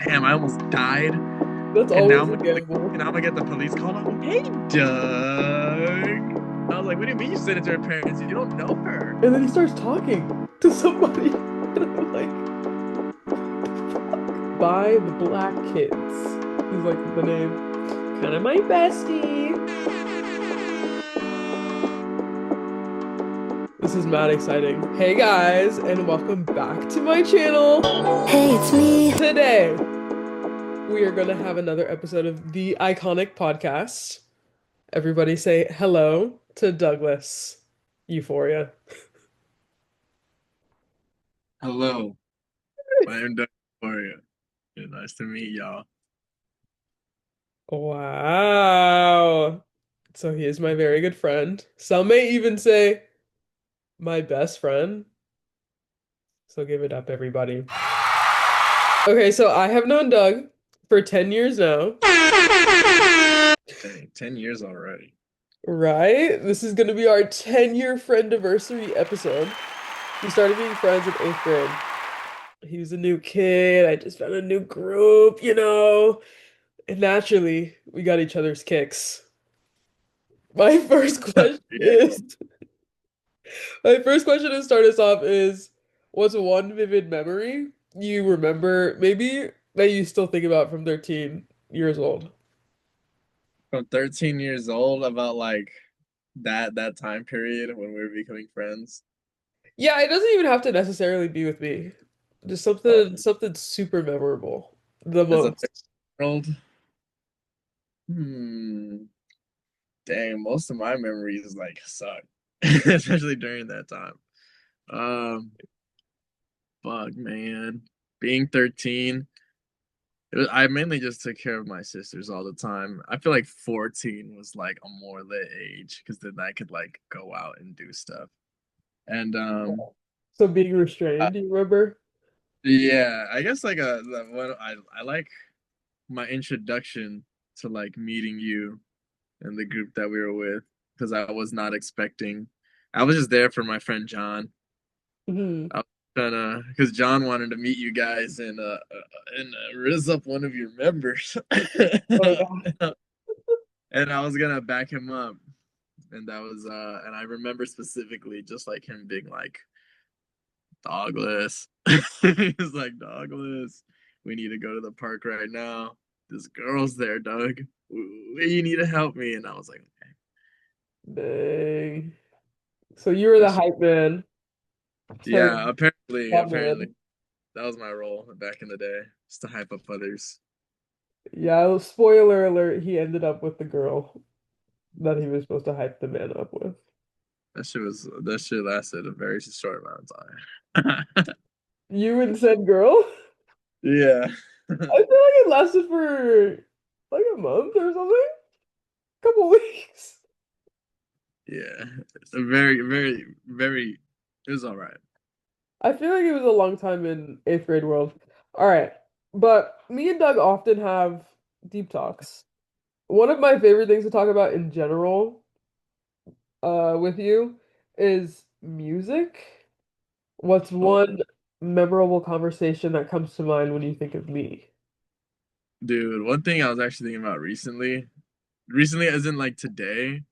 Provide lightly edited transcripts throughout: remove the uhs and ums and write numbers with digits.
damn, I almost died. That's And now always I'm a gonna get gamble. and now I'm gonna get the police call on. Hey, Doug. I was like, what do you mean you sent it to her parents? You don't know her. And then he starts talking to somebody. And I'm like, by the Black Kids is like the name. Kind of my bestie. This is mad exciting. Hey guys, and welcome back to my channel. Hey, it's me. Today, we are going to have another episode of the iconic podcast. Everybody say hello to Douglas Euphoria. Hello, my name is Doug.euphoria. Yeah, nice to meet y'all. Wow. So he is my very good friend. Some may even say my best friend. So give it up, everybody. Okay, so I have known Doug for 10 years now, Dang, 10 years already. right? This is going to be our 10-year friendiversary episode. We started being friends in 8th grade. He was a new kid. I just found a new group. And naturally, we got each other's kicks. My first question Yeah. is My first question to start us off is, what's one vivid memory you remember, maybe that you still think about from 13 years old? From 13 years old, about like that time period when we were becoming friends. Yeah, it doesn't even have to necessarily be with me. Just Oh, something super memorable. The as a most. 13-year-old, hmm, dang, most of my memories like suck, especially during that time. Um, fuck, man, being 13. I mainly just took care of my sisters all the time. I feel like 14 was like a more lit age because then I could like go out and do stuff. And So being uh, restrained, you remember? yeah, I guess like the one I like my introduction to like meeting you and the group that we were with because I was not expecting. I was just there for my friend John. Hmm. I was trying to because John wanted to meet you guys and rizz up one of your members. Oh yeah. And I was gonna back him up. And I remember specifically just like him being like, Douglas. He was like, Douglas, we need to go to the park right now. This girl's there, Doug. You need to help me. And I was like, okay. Dang. So you were the That shit. hype man for Yeah, apparently fun. that was my role back in the day, just to hype up others. Yeah, spoiler alert, he ended up with the girl that he was supposed to hype the man up with. That shit lasted a very short amount of time. You and said girl? Yeah. I feel like it lasted for like a month or something. Couple weeks. Yeah. Very, very, very it was all right. I feel like it was a long time in 8th grade world. All right. But me and Doug often have deep talks. One of my favorite things to talk about in general, with you is music. What's Oh, one memorable conversation that comes to mind when you think of me? dude, one thing I was actually thinking about recently as in like today,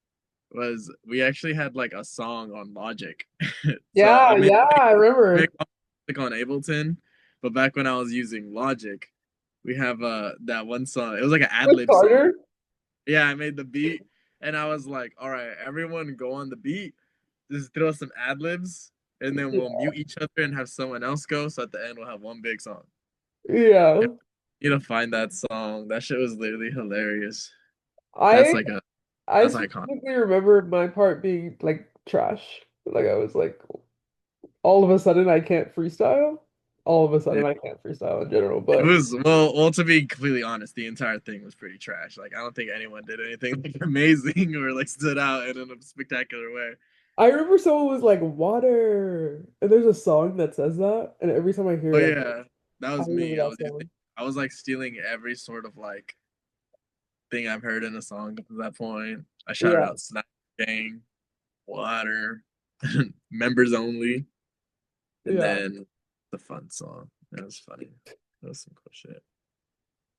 was we actually had like a song on Logic. So Yeah, yeah, I made remember. music on Ableton, but back when I was using Logic, we have that one song. It was like an ad With lib song. Carter? Yeah, I made the beat, and I was like, all right, everyone go on the beat, just throw some ad libs, and then we'll mute each other and have someone else go. So at the end, we'll have one big song. Yeah. And you to find that song. That shit was literally hilarious. That's I like a I that's iconic. specifically remember my part being like trash. Like I was like, all of a sudden I can't freestyle. All of a sudden I can't freestyle in general. It But was well, to be completely honest, the entire thing was pretty trash. Like I don't think anyone did anything like amazing or like stood out in a spectacular way. I remember someone was like, water. And there's a song that says that. And every time I hear Oh it, yeah, that I was remember me. that song. I was like stealing every sort of like thing I've heard in a song up to that point. I shouted Yeah. out Snap Gang, Water, Members Only, and Yeah. then the fun song. That was funny. That was some cool shit.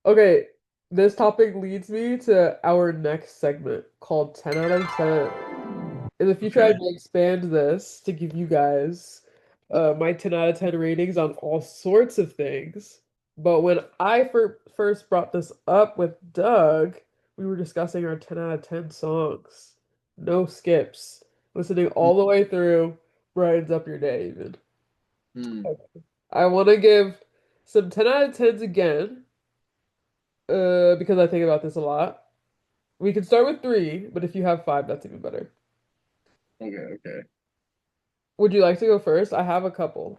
Okay, this topic leads me to our next segment called 10 out of 10. In the future, I Okay. may expand this to give you guys my 10 out of 10 ratings on all sorts of things. But when I first brought this up with Doug, we were discussing our 10 out of 10 songs. No skips. Listening all the way through brightens up your day, even. Hmm. I want to give some 10 out of 10s again, because I think about this a lot. We can start with three, but if you have five, that's even better. Okay. Okay. Would you like to go first? I have a couple.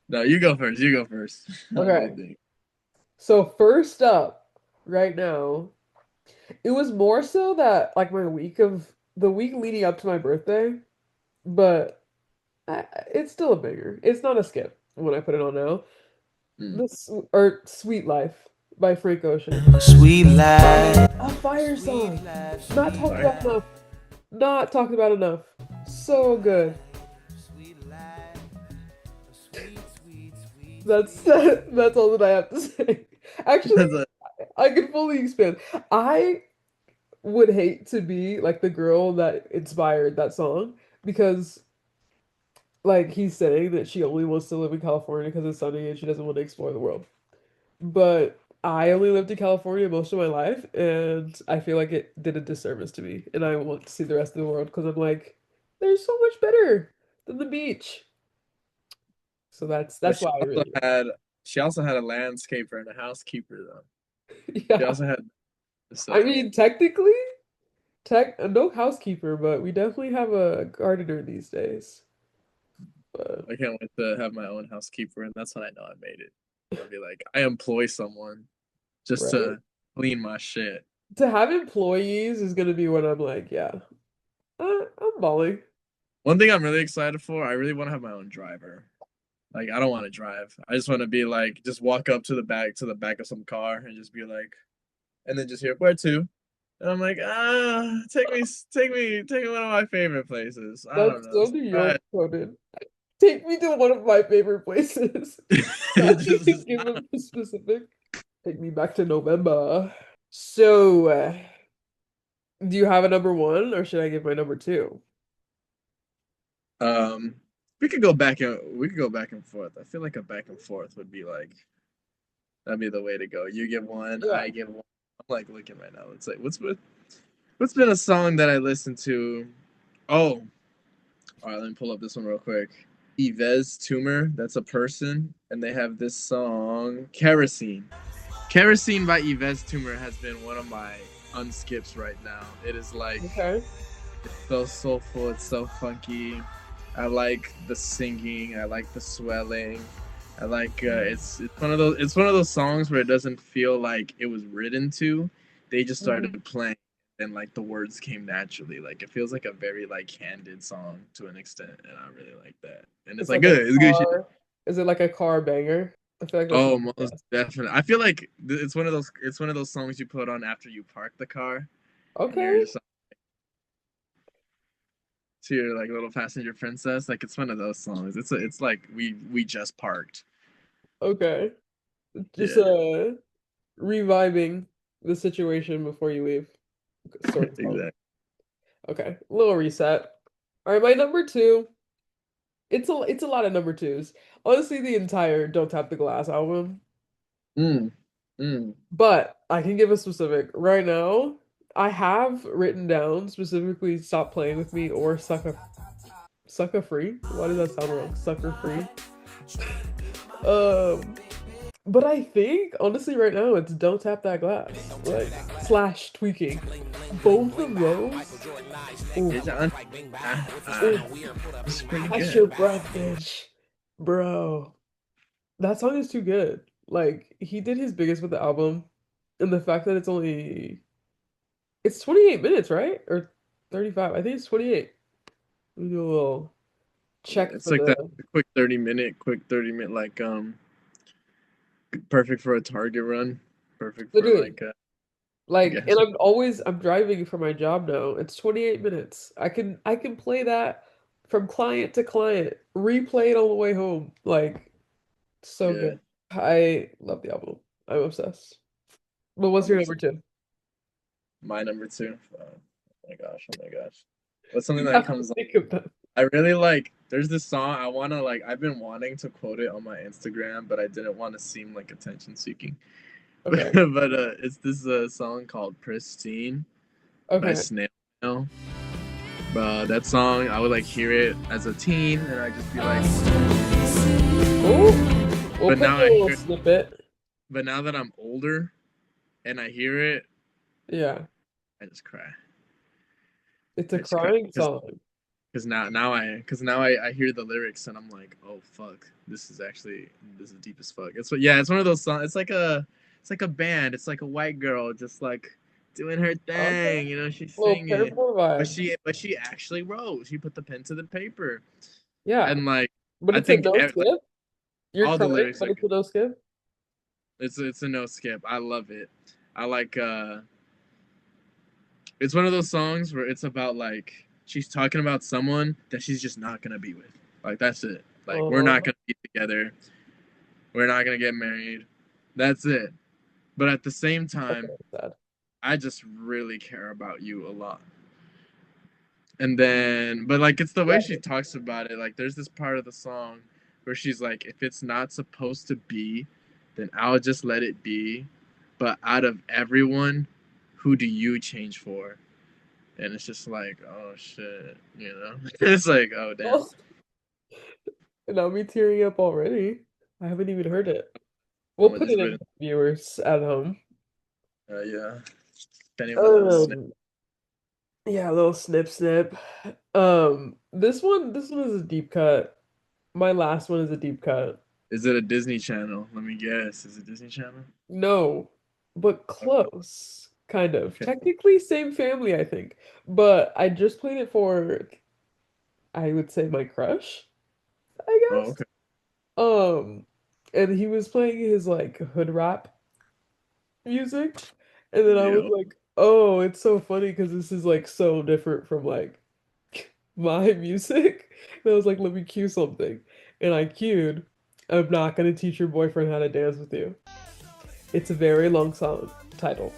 No, you go first. You go first. Let me Okay. think. So first up, right now, it was more so that like my week of the week leading up to my birthday, but it's still a banger. It's not a skip when I put it on now. Hmm. This or Sweet Life by Frank Ocean. Sweet life, A fire sweet song. life, Not sweet talked Sorry. about life, enough. Not talked about enough. So good. sweet life, sweet, sweet, sweet, That's sweet life. that's all that I have to say. Actually, That's a, I can fully expand. I would hate to be like the girl that inspired that song because like he's saying that she only wants to live in California because it's sunny and she doesn't want to explore the world. But I only lived in California most of my life and I feel like it did a disservice to me and I want to see the rest of the world because I'm like there's so much better than the beach. So that's but that's why I really she also had a landscaper and a housekeeper though. She yeah. also had I so mean technically no housekeeper, but we definitely have a gardener these days. But I can't wait to have my own housekeeper, and that's when I know I made it. I'll be like, I employ someone just right? to clean my shit. To have employees is gonna be when I'm like, yeah, I'm balling. One thing I'm really excited for, I really want to have my own driver. Like, I don't want to drive. I just want to be like, just walk up to the back of some car and just be like, and then just hear where to. And I'm like, take me one of my favorite places. I don't That's know. so New Right. York coded. Take me to one of my favorite places. Not Just, even give them the specific. Take me back to November. So, do you have a number one, or should I give my number two? um, we could go back and forth. I feel like a back and forth would be like that'd be the way to go. You give one, Yeah. I give one. I'm like looking right now. It's like what's been a song that I listened to? Oh, all right. Let me pull up this one real quick. Yves Tumor, that's a person, and they have this song Kerosene. Kerosene by Yves Tumor has been one of my unskips right now. It is like Okay. it's so soulful, it's so funky. I like the singing, I like the swelling. I like it's one of those songs where it doesn't feel like it was written to. They just Mhm. started playing and like the words came naturally. Like it feels like a very like candid song to an extent, and I really like that. And it's It's like like a good, it's good shit. car. Is it like a car banger? I feel like that's what Oh, people most ask. definitely. I feel like it's one of those songs you put on after you park the car and you're Okay. just to your like little passenger princess. Like it's one of those songs. It's like we just parked. Okay. Just Yeah, reviving the situation before you leave. Sort of song. exactly. Okay. Little reset. All right, my number two. It's a lot of number twos. Honestly, the entire Don't Tap the Glass album. Mm, mm. But I can give a specific. Right now, I have written down specifically Stop Playing With Me or Sucker Free. Why does that sound wrong? Sucker Free. Um, but I think honestly right now it's Don't Tap That Glass. Like slash tweaking. Both of those. Ooh, It's on. ooh, It's pretty catch good. your breath, bitch. Bro. That song is too good. Like he did his biggest with the album, and the fact that it's 28 minutes, right? Or 35. I think it's 28. Let me do a little Yeah, check it's for like that the quick 30 minute, like perfect for a Target run, perfect for literally. like a Like, and gas. I'm driving for my job now. It's 28 minutes. I can play that from client to client, replay it all the way home. Like, so Yeah, good. I love the album. I'm obsessed. But what's your Number number two. two? My number two. Oh my gosh. Oh my gosh. What's something You that have to comes on? think of them. I really like. There's this song I wanna like. I've been wanting to quote it on my Instagram, but I didn't want to seem like attention seeking. Okay. But it's this song called "Pristine" by Okay. Snail. That song, I would like hear it as a teen, and I just be like, Oh, we'll but play now a I little hear, snippet. but now that I'm older and I hear it, Yeah. I just cry. It's a I just cry crying because song. I hear the lyrics and I'm like, oh fuck, this is deep as fuck. It's one of those songs. It's like a band. It's like a white girl just like doing her Okay. thing. She's Little singing, Paramore but vibe. she actually wrote. She put the pen to the paper, Yeah. and like But I it's a think no like skip. You're all the crying, lyrics but are it's good. a no skip. It's a no skip. I love it. I like it's one of those songs where it's about like she's talking about someone that she's just not gonna be with. Like that's it. Like we're not Uh, gonna be together. We're not gonna get married. That's it. But at the same okay, time, sad. I just really care about you a lot. And then, but like it's the way she Yeah. talks about it. Like there's this part of the song where she's like, if it's not supposed to be, then I'll just let it be. But out of everyone, who do you change for? And it's just like, oh shit. It's like, oh damn. Oh, now me tearing up already. I haven't even heard it. We'll Oh, it put is it in written. viewers at home. Yeah. If anyone else, Um, yeah, a little snip snip. This one is a deep cut. My last one is a deep cut. is it a Disney Channel? Let me guess. Is it Disney Channel? No, but Okay. close. Kind of. Okay. Technically same family, I think. But I just played it for, I would say, my crush, I Oh, guess. okay. And he was playing his like hood rap music, and then I was Yeah. like, "Oh, it's so funny because this is like so different from like my music." And I was like, "Let me cue something," and I cued, "I'm not gonna teach your boyfriend how to dance with you." It's a very long song title,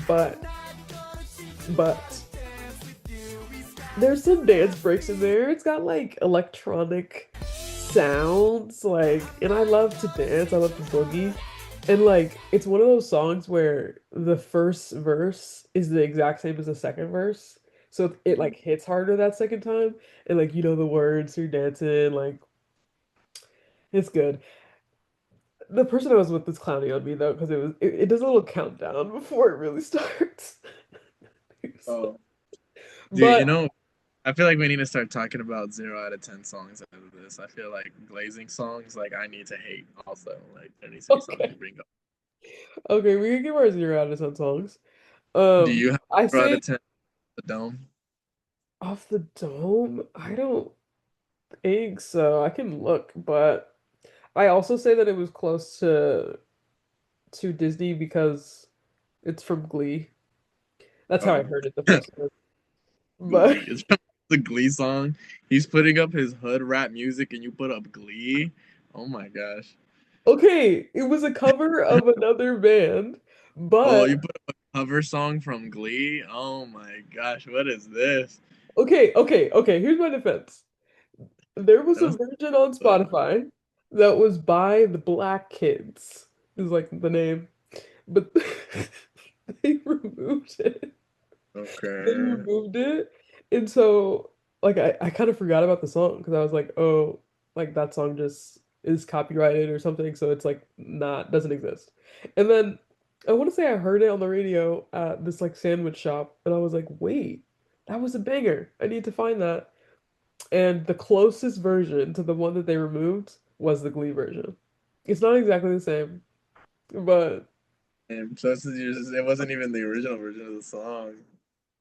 but but there's some dance breaks in there. It's got like electronic sounds, like, and I love to dance. I love to boogie. And like, it's one of those songs where the first verse is the exact same as the second verse. So it Mhm. like hits harder that second time. And like, you know the words, you're dancing, like, it's good. The person I was with was clowning on me though, because it does a little countdown before it really starts. Oh, dude, But I feel like we need to start talking about 0 out of 10 songs out of this. I feel like glazing songs, like I need to hate also. Like there needs to be something to okay. bring up. Okay, we can give our 0 out of 10 songs. Do you have I 0 out say of 10 the dome? off the dome, I don't think so. I can look, but I also say that it was close to Disney because it's from Glee. That's how I Oh, heard it the first time. But Glee. It's from the Glee song. He's putting up his hood rap music and you put up Glee. Oh my gosh. okay, it was a cover of another band, Oh, but you put up a cover song from Glee? Oh my gosh, what is this? okay, here's my defense. There was That a was version on uh, Spotify that was by the Black Kids, is like the name, but they removed it. They okay. removed it. And so like I kind of forgot about the song because I was like, oh, like that song just is copyrighted or something, so it's like not doesn't exist. And then I want to say I heard it on the radio at this like sandwich shop, and I was like, wait, that was a banger. I need to find that. And the closest version to the one that they removed was the Glee version. It's not exactly the same, but And plus, it wasn't even the original version of the song.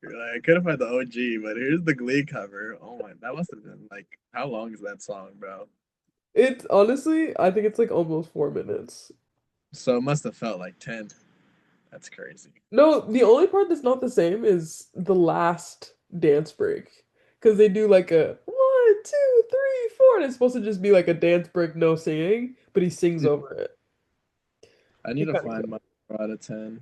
You're like, I couldn't find the OG, but here's the Glee cover. Oh my, that must have been like, how long is that song, bro? it's honestly, I think it's like almost 4 minutes. So it must have felt like 10. That's crazy. No, the only part that's not the same is the last dance break. Because they do like a 1, 2, 3, 4, and it's supposed to just be like a dance break, no singing, but he sings over it. I need It's to kind of find cool. my 4 out of 10.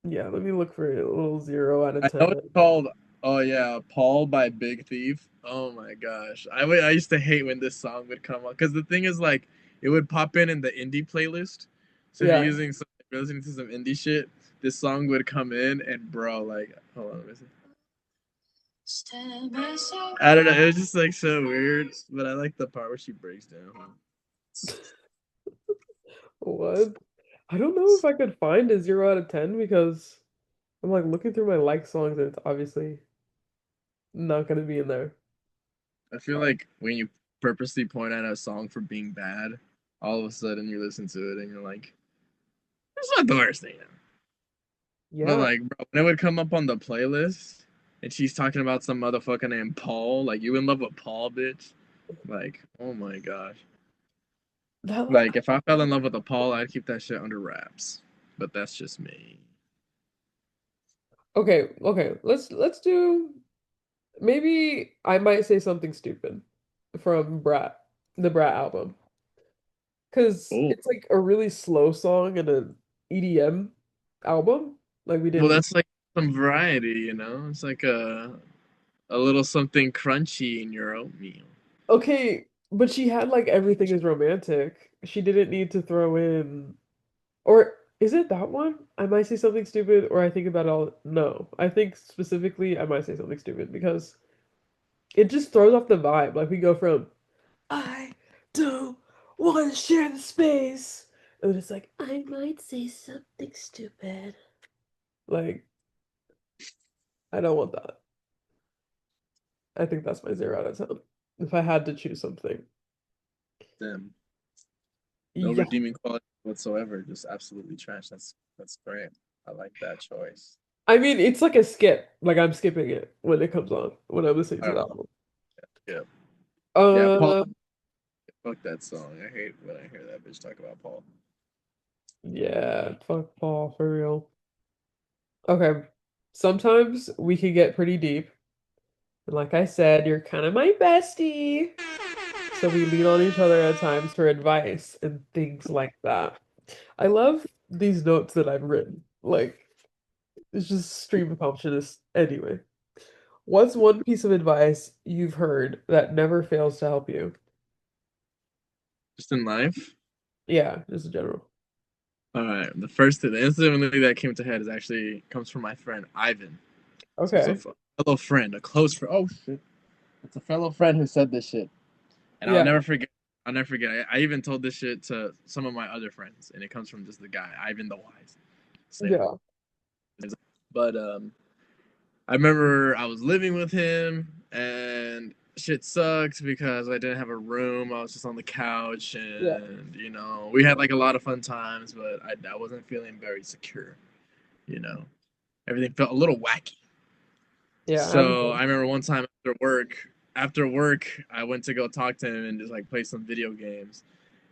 Yeah, let me look for a little 0 out of I know it's 10. called. Oh yeah, Paul by Big Thief. Oh my gosh, I used to hate when this song would come on because the thing is like it would pop in the indie playlist. So if you're Yeah. using some, if you're listening to some indie shit, this song would come in and bro, like hold on, let me see. I don't know, it was just like so weird, but I like the part where she breaks down. What? I don't know if I could find a 0 out of 10 because I'm like looking through my like songs and it's obviously not gonna be in there. I feel like when you purposely point out a song for being bad, all of a sudden you listen to it and you're like, it's not the worst thing ever. But Yeah, like, bro, when it would come up on the playlist, and she's talking about some motherfucker named Paul, like you in love with Paul, bitch. Like, oh my gosh. that Like, if I fell in love with a Paul, I'd keep that shit under wraps. But that's just me. okay, okay. Let's do maybe I might say something stupid from Brat, the Brat album. Because Oh, it's like a really slow song and an EDM album. Like we well, didn't. that's like some variety, you know. It's like a little something crunchy in your oatmeal. Okay, but she had like everything is romantic. She didn't need to throw in, or is it that one? I might say something stupid, or I think about all. No, I think specifically I might say something stupid because it just throws off the vibe. Like we go from I don't want to share the space, and it's like I might say something stupid. Like I don't want that. I think that's my 0 out of 10. If I had to choose something. Damn, no Yeah. redeeming quality whatsoever. Just absolutely trash. That's great. I like that choice. I mean, it's like a skip. Like I'm skipping it when it comes on, when I'm listening to the Oh, album. yeah, yeah. Paul, Uh, fuck that song. I hate when I hear that bitch talk about Paul. yeah, fuck Paul for real. Okay. Sometimes we can get pretty deep. And like I said, you're kind of my bestie. So we lean on each other at times for advice and things like that. I love these notes that I've written. Like, it's just stream of consciousness. Anyway, what's one piece of advice you've heard that never fails to help you? Just in life. Yeah, just in general. All right. The instantly that came to head is actually comes from my friend Ivan. So it's a Okay. fellow friend, a close friend. Oh shit! It's a fellow friend who said this shit, and I'll Yeah. never forget. I'll never forget. I even told this shit to some of my other friends, and it comes from just the guy, Ivan the Wise. Say, Yeah. but I remember I was living with him, and shit sucked because I didn't have a room. I was just on the couch, Yeah. and we had like a lot of fun times, but I wasn't feeling very secure. You know, everything felt a little wacky. Yeah. I So understand. I remember one time after work, I went to go talk to him and just like play some video games,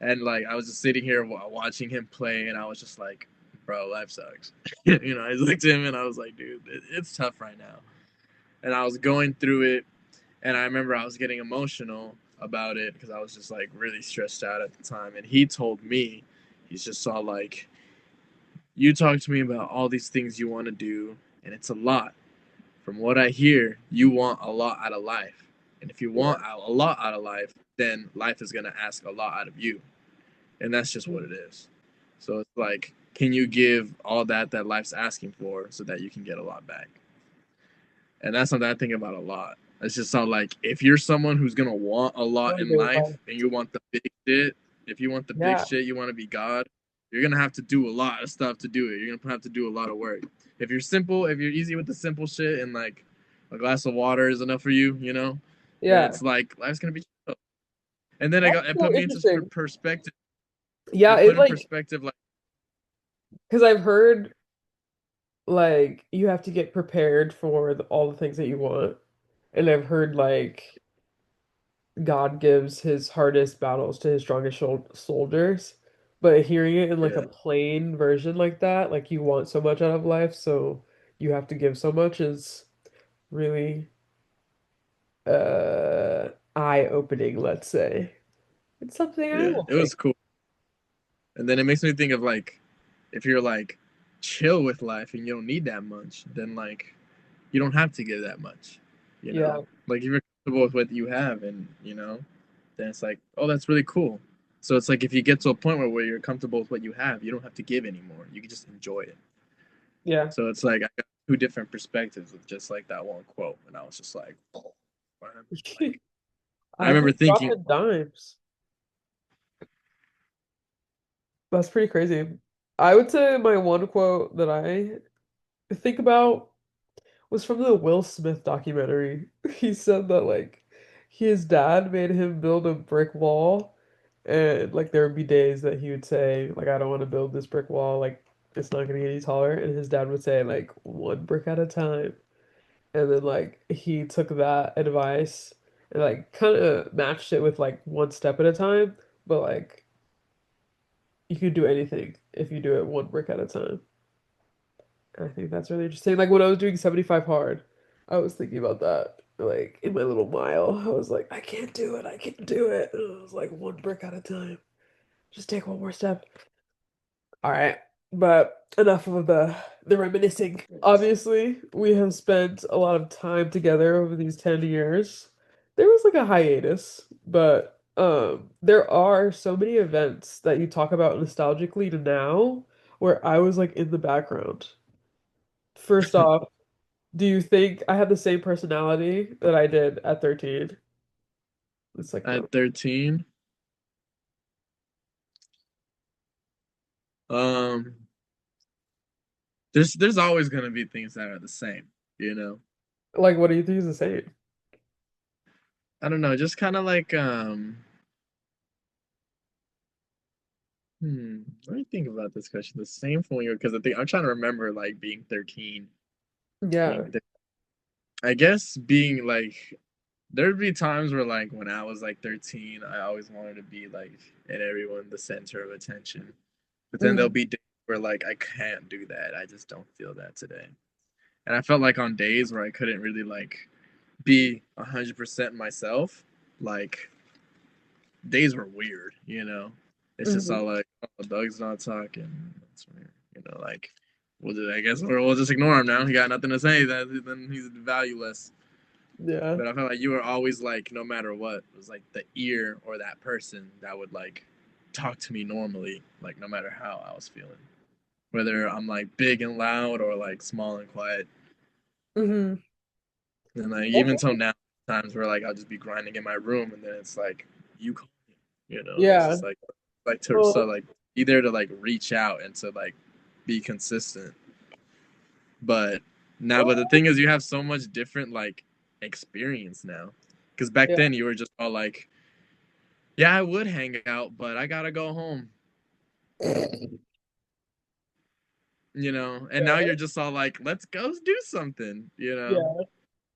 and like I was just sitting here watching him play, and I was just like, bro, life sucks. I looked at him and I was like, dude, it's tough right now. And I was going through it, and I remember I was getting emotional about it because I was just like really stressed out at the time. And he told me, he's just saw like, you talk to me about all these things you want to do, and it's a lot. From what I hear, you want a lot out of life. And if you Yeah. want a lot out of life, then life is going to ask a lot out of you. And that's just what it is. So it's like, can you give all that life's asking for so that you can get a lot back? And that's something I think about a lot. It's just how like if you're someone who's gonna want a lot Really in good life advice. and you want the big shit, if you want the big Yeah. shit, you want to be God, you're gonna have to do a lot of stuff to do it. You're gonna have to do a lot of work. If you're easy with the simple shit and like a glass of water is enough for you, then Yeah. it's like life's gonna be chill. And then That's it so put me into interesting. perspective. Yeah, It it put in like perspective like because I've heard like you have to get prepared for all the things that you want. And I've heard like God gives his hardest battles to his strongest soldiers. But hearing it in like a yeah, plain version like that, like you want so much out of life, so you have to give so much is really eye-opening, let's say. It's something I yeah, will it take. was cool. And then it makes me think of like if you're like chill with life and you don't need that much, then like you don't have to give that much, you know? Yeah. Like if you're comfortable with what you have and then it's like, oh, that's really cool. So it's like if you get to a point where you're comfortable with what you have, you don't have to give anymore. You can just enjoy it. Yeah. So it's like I got two different perspectives of just like that one quote. And I was just like, oh, man. Like I I've remember been thinking, dropping dimes. That's pretty crazy. I would say my one quote that I think about was from the Will Smith documentary. He said that like his dad made him build a brick wall, and like there would be days that he would say like I don't want to build this brick wall, like it's not gonna get any taller, and his dad would say like one brick at a time. And then like he took that advice and like kind of matched it with like one step at a time, but like you can do anything if you do it one brick at a time. I think that's really interesting. Like when I was doing 75 hard, I was thinking about that. Like in my little mile, I was like, I can't do it. I can't do it. And I was like, one brick at a time. Just take one more step. All right. But enough of the reminiscing. Obviously, we have spent a lot of time together over these 10 years. There was like a hiatus, but there are so many events that you talk about nostalgically to now where I was like in the background. First off, do you think I have the same personality that I did at 13? It's like no. at 13, um, there's always gonna be things that are the same, you know. Like what do you think is the same? I don't know, just kind of like let me think about this question. The same for you because I think I'm trying to remember like being 13, being Yeah. I guess being like there'd be times where like when I was like 13, I always wanted to be like and everyone the center of attention. But then there'll Mhm. be days where like I can't do that. I just don't feel that today. And I felt like on days where I couldn't really like be 100% myself, like days were weird, you know. It's just Mhm. all like, oh, Doug's not talking. That's weird, like I guess we'll just ignore him now. He got nothing to say. That then he's valueless. Yeah. But I felt like you were always like, no matter what, it was like the ear or that person that would like talk to me normally, like no matter how I was feeling. Whether I'm like big and loud or like small and quiet. Mhm. And like even till now, times where like I'll just be grinding in my room and then it's like you call me, it's Yeah. just like to so Well, like either to like reach out and to like be consistent. But now, but the thing is, you have so much different like experience now. Because back yeah. then you were just all like, yeah, I would hang out, but I gotta go home, And now Yeah. you're just all like, let's go do something. Yeah.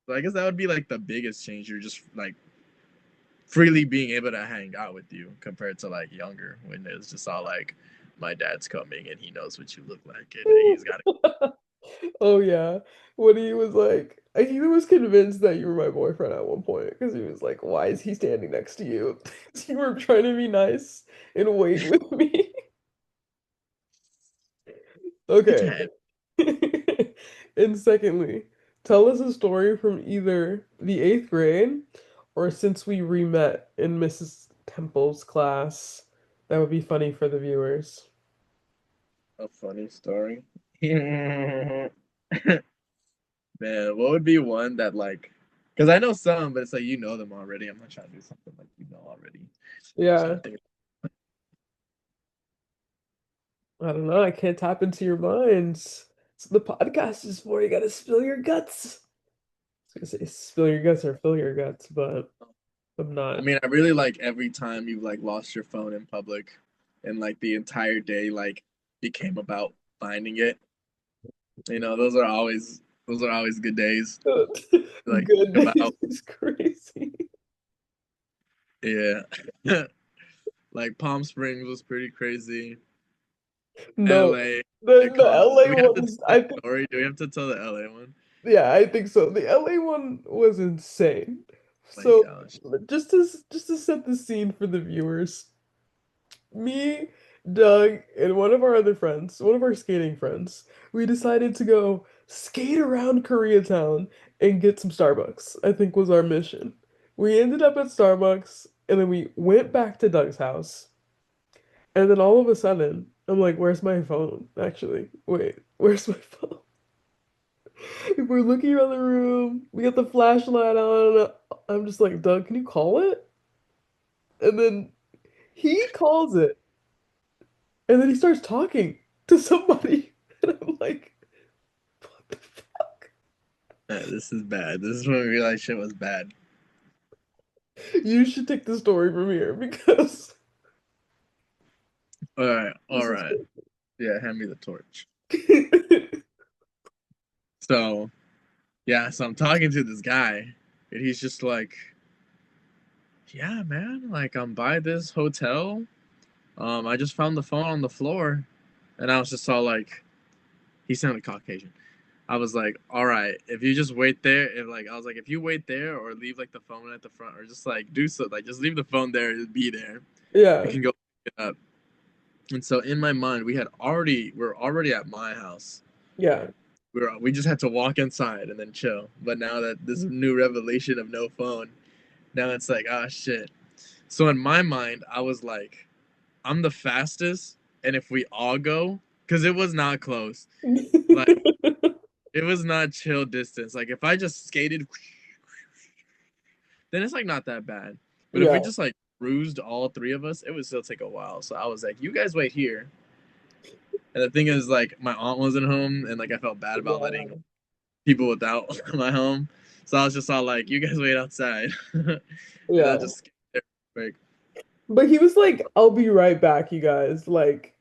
So I guess that would be like the biggest change. You're just like freely being able to hang out with you compared to like younger when it's just all like, my dad's coming and he knows what you look like and he's got to. Oh yeah. When he was like, he was convinced that you were my boyfriend at one point because he was like, "Why is he standing next to you?" You were trying to be nice and wait with me. Good Okay. time. And secondly, tell us a story from either the eighth grade or since we re-met in Mrs. Temple's class. That would be funny for the viewers. A funny story. Man, what would be one that like, because I know some, but it's like you know them already. I'm not trying to do something like you know already. I'm trying Yeah. to think. I don't know. I can't tap into your minds. So the podcast is for. You gotta spill your guts. I was gonna say spill your guts or fill your guts, but I'm I not. mean, I really like every time you've like lost your phone in public, and like the entire day like became about finding it. Those are always good days. Like Good think days about is crazy. yeah, like Palm Springs was pretty crazy. No, LA, the Do LA we have to one tell is that I think story? Do we have to tell the LA one? yeah, I think so. The LA one was insane. My So gosh. just to set the scene for the viewers, me, Doug and one of our other friends, one of our skating friends, we decided to go skate around Koreatown and get some Starbucks, I think was our mission. We ended up at Starbucks and then we went back to Doug's house. And then all of a sudden, I'm like, where's my phone? Actually, wait, where's my phone? We're looking around the room. We got the flashlight on. I'm just like, Doug, can you call it? And then he calls it. And then he starts talking to somebody. And I'm like, what the fuck? This is bad. This is when we realized shit was bad. You should take the story from here because All right, all this is right. Yeah, hand me the torch. crazy. So yeah, so I'm talking to this guy, and he's just like, "Yeah, man, like I'm by this hotel. I just found the phone on the floor," and I was just all like, he sounded Caucasian. I was like, "All right, if you just wait there, if like I was like, if you wait there or leave like the phone at the front, or just like do so, like just leave the phone there, just be there. I Yeah, can go pick it up." And so in my mind, we're already at my house. yeah. We just had to walk inside and then chill. But now that this new revelation of no phone, now it's like, ah, shit. So in my mind, I was like, I'm the fastest, and if we all go, because it was not close, like it was not chill distance. Like if I just skated, then it's like not that bad. But if we Yeah, just like cruised all three of us, it would still take a while. So I was like, you guys wait here. And the thing is, like, my aunt wasn't home, and like I felt bad about letting yeah, people without my home. So I was just all like, you guys wait outside. And I yeah. just skated quick. But he was like, I'll be right back, you guys. Like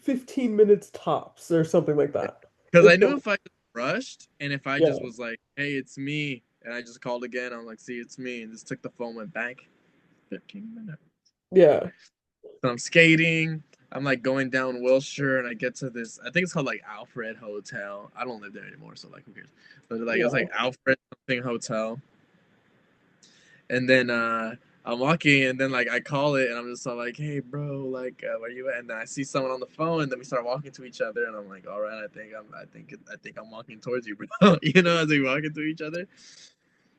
15 minutes tops or something like that. Because I It's knew so, if I just rushed and if I yeah, just was like, hey, it's me, and I just called again, I'm like, see, it's me, and just took the phone, went back, 15 minutes. yeah, So I'm skating. I'm like going down Wilshire, and I get to this. I think it's called like Alfred Hotel. I don't live there anymore, so like who cares? But like it's yeah, like Alfred something hotel. And then I'm walking, and then like I call it, and I'm just all like, "Hey, bro, like, where you at?" And then I see someone on the phone, and then we start walking to each other, and I'm like, "All right, I think I'm walking towards you, bro." You know, as we walking to each other,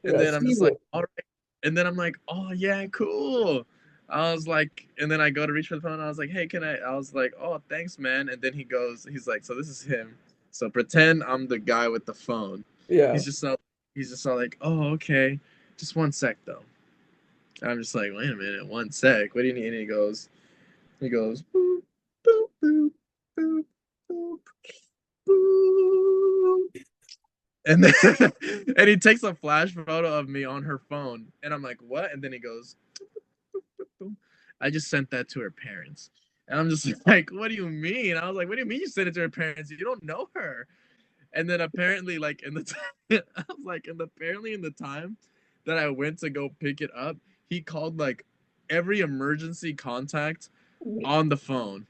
and yeah. then I'm just like, Seamless. "All right," and then I'm like, "Oh yeah, cool." I was like, and then I go to reach for the phone. I was like, "Hey, can I?" I was like, "Oh, thanks, man." And then he's like, "So this is him. So pretend I'm the guy with the phone." Yeah, He's just so, he's just all like, "Oh, okay, just one sec though." I'm just like, wait a minute, one sec. What do you need? And he goes, boop, boop, boop, boop, boop, boop. And then and he takes a flash photo of me on her phone. And I'm like, what? And then he goes, boop, boop. I just sent that to her parents. And I'm just like, what do you mean? I was like, what do you mean you sent it to her parents? You don't know her. And then apparently, like in the I was like, and apparently in the time that I went to go pick it up, he called like every emergency contact on the phone.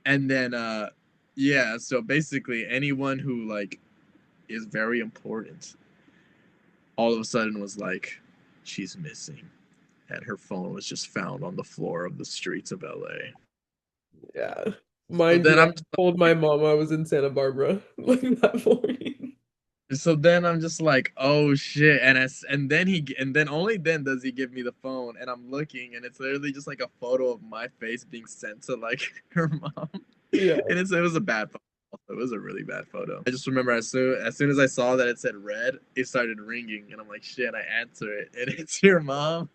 And then yeah, so basically anyone who like is very important all of a sudden was like, she's missing. And her phone was just found on the floor of the streets of LA. yeah. So Mind then you, I I'm just told my like, mom I was in Santa Barbara like that morning. so then I'm just like, oh shit, and then and then only then does he give me the phone, and I'm looking, and it's literally just like a photo of my face being sent to like her mom, Yeah, and it was a bad photo. It was a really bad photo. I just remember as soon as I saw that it said red, it started ringing, and I'm like, shit, I answer it, and it's your mom,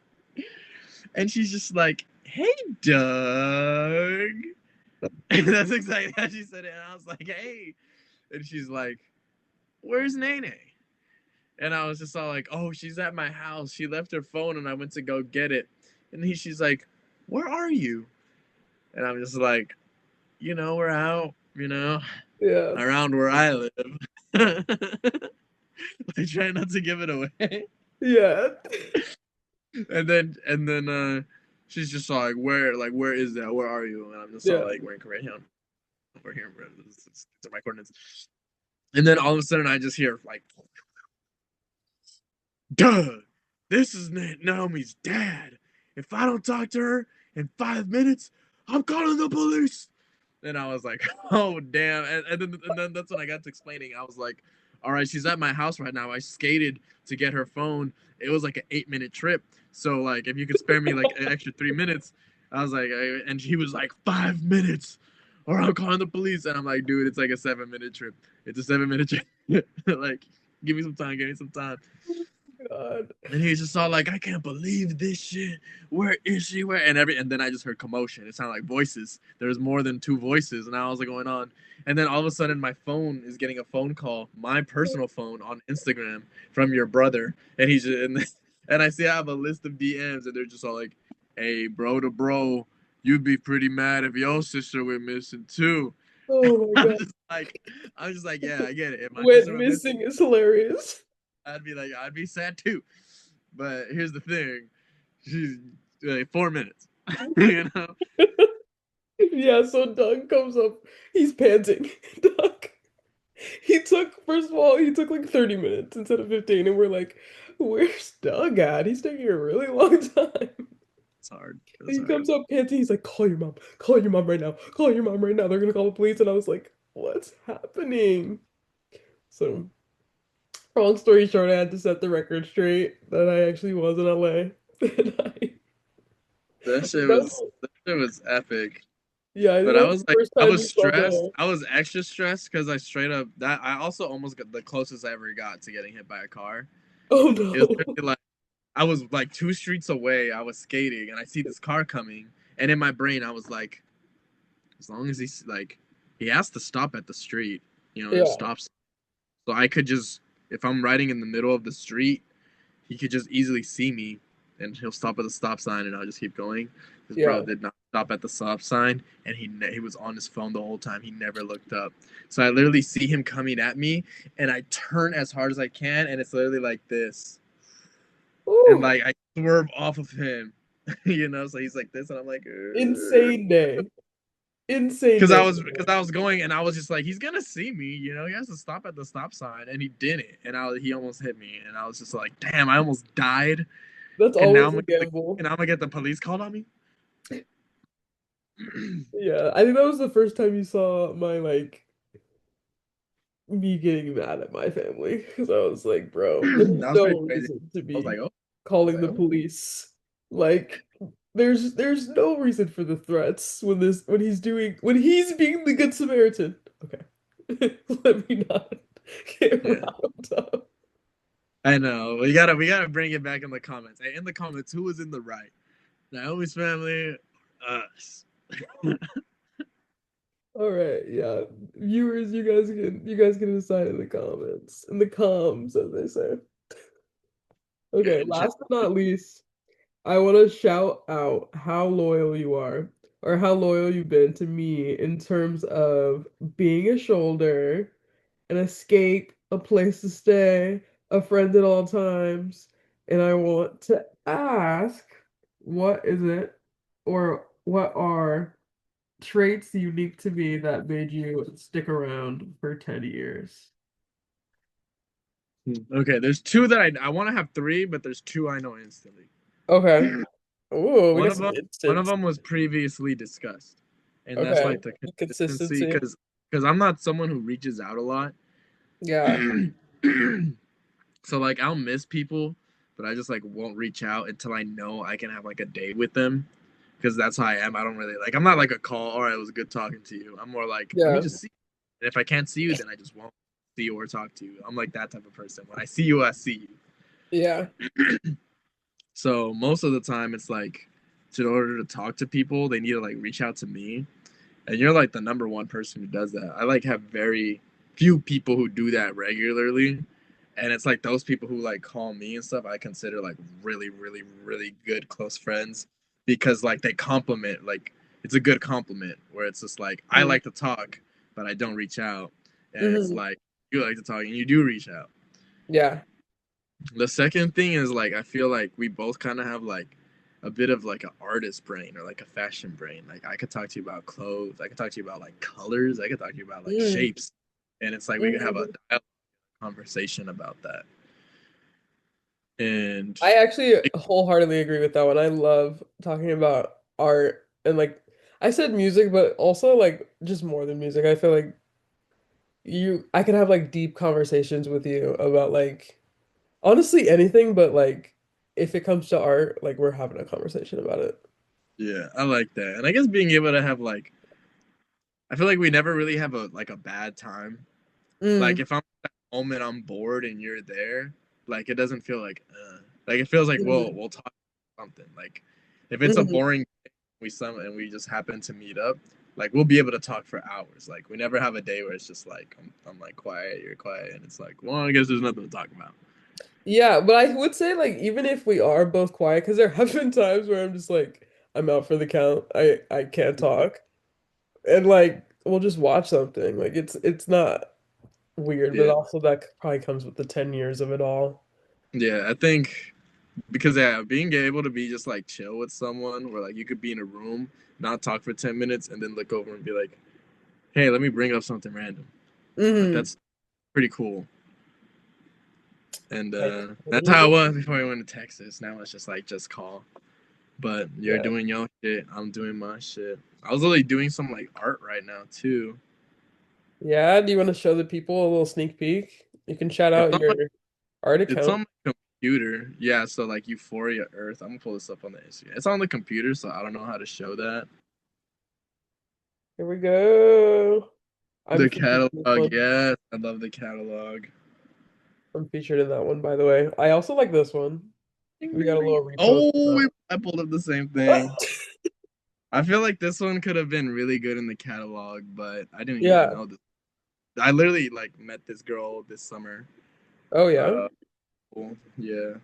and she's just like, hey, Doug, and that's exactly how she said it, and I was like, hey, and she's like, where's Nene? And I was just all like, oh, she's at my house. She left her phone and I went to go get it. And she's like, where are you? And I'm just like, we're out, yeah, around where I live. I try not to give it away. yeah, And then she's just all like where is that? Where are you? And I'm just all yeah, like, we're in Korea. We're here, bro. These are my coordinates. And then all of a sudden I just hear like, duh, this is Naomi's dad. If I don't talk to her in 5 minutes, I'm calling the police. And I was like, oh damn. And then that's when I got to explaining. I was like, all right, she's at my house right now. I skated to get her phone. It was like an 8 minute trip. So like if you could spare me like an extra 3 minutes, I was like, and he was like 5 minutes, or I'm calling the police. And I'm like, dude, it's like a 7 minute trip. It's a 7 minute trip. Like, give me some time, give me some time. God. And he's just all like, I can't believe this shit. Where is she? Where? And then I just heard commotion. It sounded like voices. There was more than two voices, and I was like, going on. And then all of a sudden, my phone is getting a phone call, my personal phone on Instagram from your brother, and he's just, and I see I have a list of DMs, and they're just all like, "Hey, bro to bro, you'd be pretty mad if your sister went missing too." Oh my I'm God. just like, I'm just like, yeah, I get it. If my Went sister went missing, missing is hilarious. I'd be like, I'd be sad too. But here's the thing, she's like 4 minutes, you know. Yeah, so Doug comes up. He's panting. Doug. He took, first of all, he took like 30 minutes instead of 15, and we're like, where's Doug at? He's taking a really long time. It's hard. And It's he hard. comes up panting. He's like, call your mom. Call your mom right now. Call your mom right now. They're gonna call the police. And I was like, what's happening? So, long story short, I had to set the record straight that I actually was in LA. And That shit was epic. yeah, I think But that I was was the like, first I time was you saw stressed. the. I was extra stressed because I straight up that I also almost got the closest I ever got to getting hit by a car. Oh It was no. literally like I was like 2 streets away. I was skating and I see this car coming, and in my brain I was like, as long as he's like, he has to stop at the street. There's Yeah, stops. So I could just, if I'm riding in the middle of the street, he could just easily see me, and he'll stop at the stop sign, and I'll just keep going. This bro yeah, did not stop at the stop sign, and he was on his phone the whole time. He never looked up. So I literally see him coming at me, and I turn as hard as I can, and it's literally like this, and Ooh, like I swerve off of him, So he's like this, and I'm like, insane day. Insane day. because I was going, and I was just like, he's gonna see me, He has to stop at the stop sign, and he didn't, and he almost hit me, and I was just like, damn, I almost died, That's and now always I'm a gonna get gamble. and I'm gonna get the police called on me. Yeah, I think that was the first time you saw my like me getting mad at my family because I was like, bro, there's That was pretty no crazy. reason to I was like, be oh, calling the police. Like, there's no reason for the threats when he's being the good Samaritan. Okay, let me not get yeah, riled up. I know. We gotta bring it back in the comments. Hey, in the comments, who was in the right? Naomi's family, us. All right, yeah, viewers, you guys can decide in the comments, in the comms, as they say. Yeah, Okay, in chat. last but not least. I want to shout out how loyal you are, or how loyal you've been to me in terms of being a shoulder, an escape, a place to stay, a friend at all times. And I want to ask, what is it, or what are traits unique to me that made you stick around for 10 years? Okay, there's two that I want to have three, but there's two I know instantly. Okay. Ooh, we One got of some them, one of instance. them was previously discussed, and that's Okay. like the consistency, Consistency. because I'm not someone who reaches out a lot. Yeah. So like I'll miss people, but I just like won't reach out until I know I can have like a date with them, because that's how I am. I don't really like. I'm not like a call. All right, it was good talking to you. I'm more like, let me Yeah. just see. And if I can't see you, then I just won't see you or talk to you. I'm like that type of person. When I see you, I see Yeah. you. So most of the time, it's like, in order to talk to people, they need to like reach out to me, and you're like the number one person who does that. I like have very few people who do that regularly, and it's like those people who like call me and stuff I consider like really really really good close friends, because like they compliment, like it's a good compliment where it's just like I Mm-hmm. like to talk but I don't reach out, and it's Hmm. like you like to talk and you do reach out. Yeah. The second thing is like I feel like we both kind of have like a bit of like an artist brain or like a fashion brain. Like I could talk to you about clothes, I could talk to you about like colors, I could talk to you about like Mm. shapes, and it's like we could have a Mhm. dialogue, conversation about that. And I actually wholeheartedly agree with that one. I love talking about art and like I said music, but also like just more than music. I feel like I can have like deep conversations with you about like honestly anything, but like if it comes to art, like we're having a conversation about it. Yeah, I like that. And I guess being able to have like I feel like we never really have a bad time. Like Mm. if I'm at home and I'm bored and you're there, like it doesn't feel like it feels like Mhm. we'll talk something. Like if it's a Mhm. boring day, we just happen to meet up, like we'll be able to talk for hours. Like we never have a day where it's just like I'm like quiet, you're quiet, and it's like, well, I guess there's nothing to talk about. Yeah, but I would say like even if we are both quiet, because there have been times where I'm just like I'm out for the count. I can't talk, and like we'll just watch something. Like it's not weird, but Yeah, also that probably comes with the 10 years of it all. yeah. I think because yeah, being able to be just like chill with someone, where like you could be in a room, not talk for 10 minutes, and then look over and be like, hey, let me bring up something random. Like Hmm. that's pretty cool. And I that's totally how it get. was before I went to Texas. Now it's just like just call. But you're Yeah. doing your shit. I'm doing my shit. I was really doing some like art right now too. Yeah, do you want to show the people a little sneak peek? You can shout It's out on your my art it's account. on my computer. Yeah, so like Euphoria Earth. I'm gonna pull this up on the Instagram. It's on the computer, so I don't know how to show that. Here we go. I'm The featured in this catalog, one. yes. I love the catalog. I'm featured in that one, by the way. I also like this one. Ding, We got ding, a ding. little repost. Oh, I pulled up the same thing. I feel like this one could have been really good in the catalog, but I didn't even Yeah. know this. I literally like met this girl this summer. Oh yeah. Uh, yeah.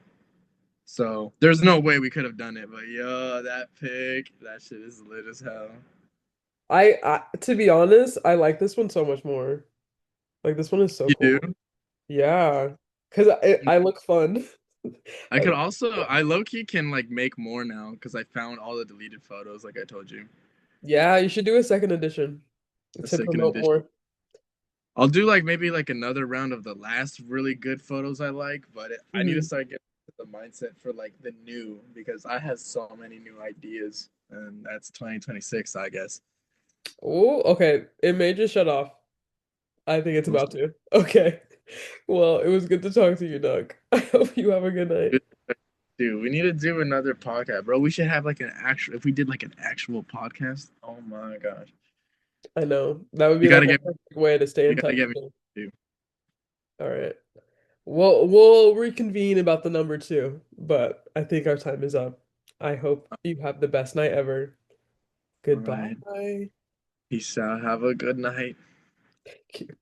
So there's no way we could have done it, but yo, that pic, that shit is lit as hell. I to be honest, I like this one so much more. Like this one is so You do? cool. Yeah. Because I look fun. I I, could also, I low key can like make more now because I found all the deleted photos, like I told you. yeah, you should do a second edition A to second promote edition. more. I'll do like maybe like another round of the last really good photos I like, but I need to Hmm. start getting the mindset for like the new because I have so many new ideas, and that's 2026, I guess. Oh, okay. It may just shut off. I think it's We'll about to. Okay. Well, it was good to talk to you, Doug. I hope you have a good night. see. Dude, we need to do another podcast, bro. We should have like an actual, if we did like an actual podcast. Oh my gosh. I know. That would You be like gotta a get, perfect way to stay you in gotta touch get me too. too. All right. We'll reconvene about the number two, but I think our time is up. I hope you have the best night ever. All right. Goodbye. Peace out. Have a good night. Thank you.